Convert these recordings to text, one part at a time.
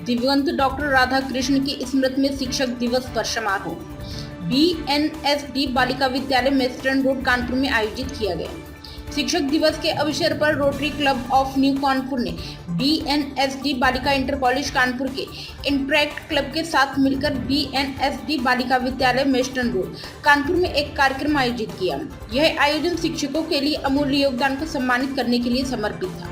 दिवंगत डॉक्टर राधा कृष्ण की स्मृति में शिक्षक दिवस पर समारोह बीएनएसडी बालिका विद्यालय मेस्टर्न रोड कानपुर में आयोजित किया गया। शिक्षक दिवस के अवसर पर rotary club of new Kanpur ने बीएनएसडी बालिका इंटर कॉलेज कानपुर के इंटरैक्ट क्लब के साथ मिलकर बीएनएसडी बालिका विद्यालय मेस्टर्न रोड कानपुर में एक कार्यक्रम आयोजित किया। यह आयोजन शिक्षकों के लिए अमूल्य योगदान को सम्मानित करने के लिए समर्पित था,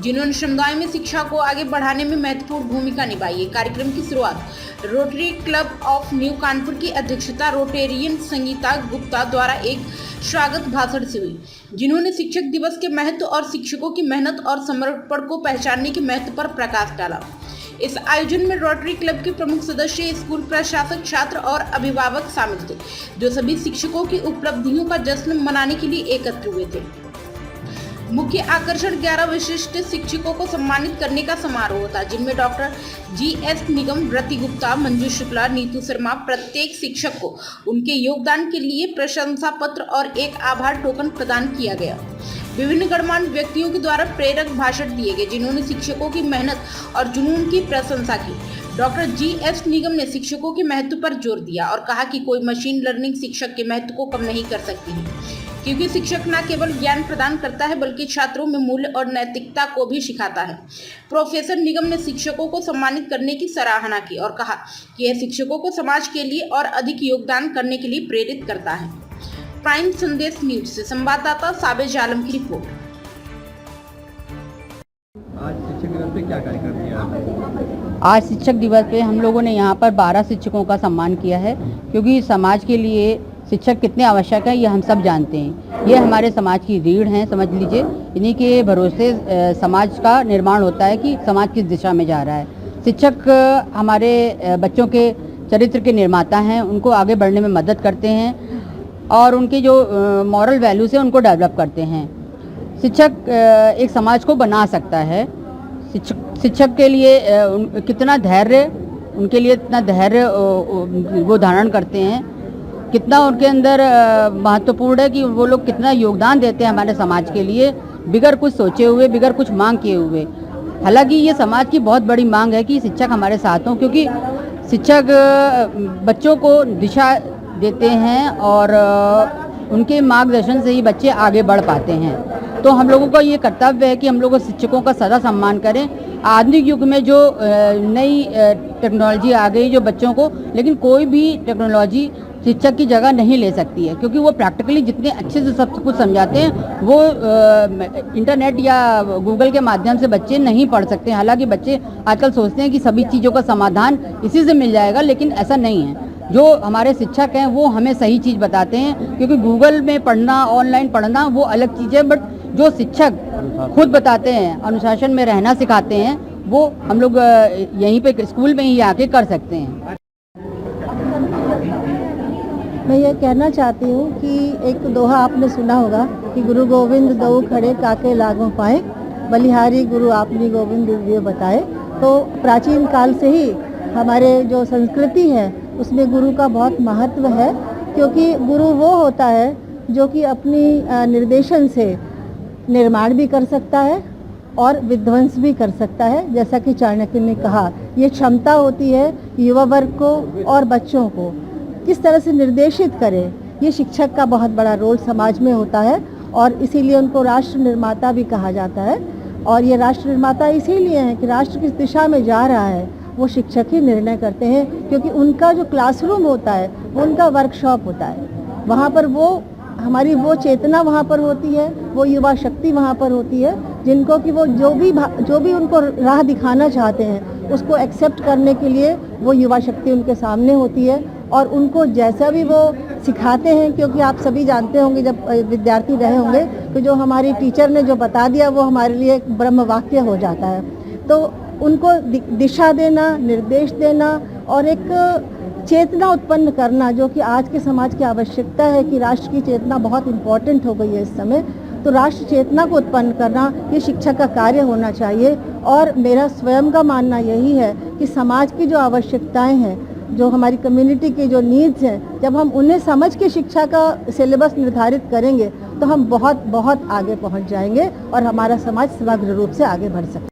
जिन्होंने समुदाय में शिक्षा को आगे बढ़ाने में महत्वपूर्ण भूमिका निभाई है। कार्यक्रम की शुरुआत rotary club of new Kanpur की अध्यक्षता रोटेरियन संगीता गुप्ता द्वारा एक स्वागत भाषण से हुई, जिन्होंने शिक्षक दिवस के महत्व और शिक्षकों की मेहनत और समर्पण को पहचानने के महत्व पर प्रकाश डाला। इस आयोजन में रोटरी क्लब के प्रमुख सदस्य, स्कूल प्रशासक, छात्र और अभिभावक शामिल थे, जो सभी शिक्षकों की उपलब्धियों का जश्न मनाने के लिए एकत्र हुए थे। मुख्य आकर्षण 11 विशिष्ट शिक्षकों को सम्मानित करने का समारोह था, जिनमें डॉक्टर जीएस निगम, रति गुप्ता, मंजू शुक्ला, नीतू शर्मा। प्रत्येक शिक्षक को उनके योगदान के लिए प्रशंसा पत्र और एक आभार टोकन प्रदान किया गया। विभिन्न गणमान्य व्यक्तियों के द्वारा प्रेरक भाषण दिए गए, जिन्होंने शिक्षकों की मेहनत और जुनून की प्रशंसा की। डॉक्टर जीएस निगम ने शिक्षकों के महत्व पर जोर दिया और कहा कि कोई मशीन लर्निंग शिक्षक के महत्व को कम नहीं कर सकती है, क्योंकि शिक्षक न केवल ज्ञान प्रदान करता है बल्कि छात्रों में मूल्य और नैतिकता को भी सिखाता है। प्रोफेसर निगम ने शिक्षकों को सम्मानित करने की सराहना की और कहा कि यह शिक्षकों को समाज के लिए और अधिक योगदान करने के लिए प्रेरित करता है। प्राइम संदेश न्यूज से संवाददाता साबिज आलम की रिपोर्ट। आज शिक्षक दिवस पे क्या कार्यक्रम किया? आज शिक्षक दिवस पे हम लोगों ने यहाँ पर 12 शिक्षकों का सम्मान किया है, क्योंकि समाज के लिए शिक्षक कितने आवश्यक है ये हम सब जानते हैं। ये हमारे समाज की रीढ़ हैं, समझ लीजिए। इन्हीं के भरोसे समाज का निर्माण होता है कि समाज किस दिशा में जा रहा है। शिक्षक हमारे बच्चों के चरित्र के निर्माता हैं, उनको आगे बढ़ने में मदद करते हैं और उनके जो मॉरल वैल्यूज़ हैं उनको डेवलप करते हैं। शिक्षक एक समाज को बना सकता है। शिक्षक के लिए कितना धैर्य, उनके लिए इतना धैर्य वो धारण करते हैं, कितना उनके अंदर महत्वपूर्ण है कि वो लोग कितना योगदान देते हैं हमारे समाज के लिए, बिगर कुछ सोचे हुए, बिगर कुछ मांग किए हुए। हालांकि ये समाज की बहुत बड़ी मांग है कि शिक्षक हमारे साथ हों, क्योंकि शिक्षक बच्चों को दिशा देते हैं और उनके मार्गदर्शन से ही बच्चे आगे बढ़ पाते हैं। तो हम लोगों का ये कर्तव्य है कि हम लोग शिक्षकों का सदा सम्मान करें। आधुनिक युग में जो नई टेक्नोलॉजी आ गई जो बच्चों को, लेकिन कोई भी टेक्नोलॉजी शिक्षक की जगह नहीं ले सकती है, क्योंकि वो प्रैक्टिकली जितने अच्छे से सब कुछ समझाते हैं वो इंटरनेट या गूगल के माध्यम से बच्चे नहीं पढ़ सकते। हालांकि बच्चे आजकल सोचते हैं कि सभी चीज़ों का समाधान इसी से मिल जाएगा, लेकिन ऐसा नहीं है। जो हमारे शिक्षक हैं वो हमें सही चीज़ बताते हैं, क्योंकि गूगल में पढ़ना, ऑनलाइन पढ़ना वो अलग चीज़ है, बट जो शिक्षक खुद बताते हैं, अनुशासन में रहना सिखाते हैं, वो हम लोग यहीं पे स्कूल में ही आके कर सकते हैं। मैं ये कहना चाहती हूँ कि एक दोहा आपने सुना होगा कि गुरु गोविंद दो खड़े काके लागों पाए, बलिहारी गुरु आपनी गोविंद दिव्य बताए। तो प्राचीन काल से ही हमारे जो संस्कृति है उसमें गुरु का बहुत महत्व है, क्योंकि गुरु वो होता है जो कि अपनी निर्देशन से निर्माण भी कर सकता है और विध्वंस भी कर सकता है। जैसा कि चाणक्य ने कहा, ये क्षमता होती है युवा वर्ग को और बच्चों को किस तरह से निर्देशित करे। ये शिक्षक का बहुत बड़ा रोल समाज में होता है और इसीलिए उनको राष्ट्र निर्माता भी कहा जाता है। और ये राष्ट्र निर्माता इसीलिए है कि राष्ट्र किस दिशा में जा रहा है वो शिक्षक ही निर्णय करते हैं, क्योंकि उनका जो क्लासरूम होता है वो उनका वर्कशॉप होता है। वहाँ पर वो हमारी वो चेतना वहाँ पर होती है, वो युवा शक्ति वहाँ पर होती है, जिनको कि वो जो भी उनको राह दिखाना चाहते हैं उसको एक्सेप्ट करने के लिए वो युवा शक्ति उनके सामने होती है और उनको जैसा भी वो सिखाते हैं। क्योंकि आप सभी जानते होंगे, जब विद्यार्थी रहे होंगे, तो जो हमारी टीचर ने जो बता दिया वो हमारे लिए एक ब्रह्म वाक्य हो जाता है। तो उनको दिशा देना, निर्देश देना और एक चेतना उत्पन्न करना, जो कि आज के समाज की आवश्यकता है कि राष्ट्र की चेतना बहुत इम्पॉर्टेंट हो गई है इस समय। तो राष्ट्र चेतना को उत्पन्न करना ये शिक्षक का कार्य होना चाहिए। और मेरा स्वयं का मानना यही है कि समाज की जो आवश्यकताएं हैं, जो हमारी कम्युनिटी के जो नीड्स हैं, जब हम उन्हें समझ के शिक्षा का सिलेबस निर्धारित करेंगे तो हम बहुत बहुत आगे पहुंच जाएंगे और हमारा समाज समग्र रूप से आगे बढ़ सकता है।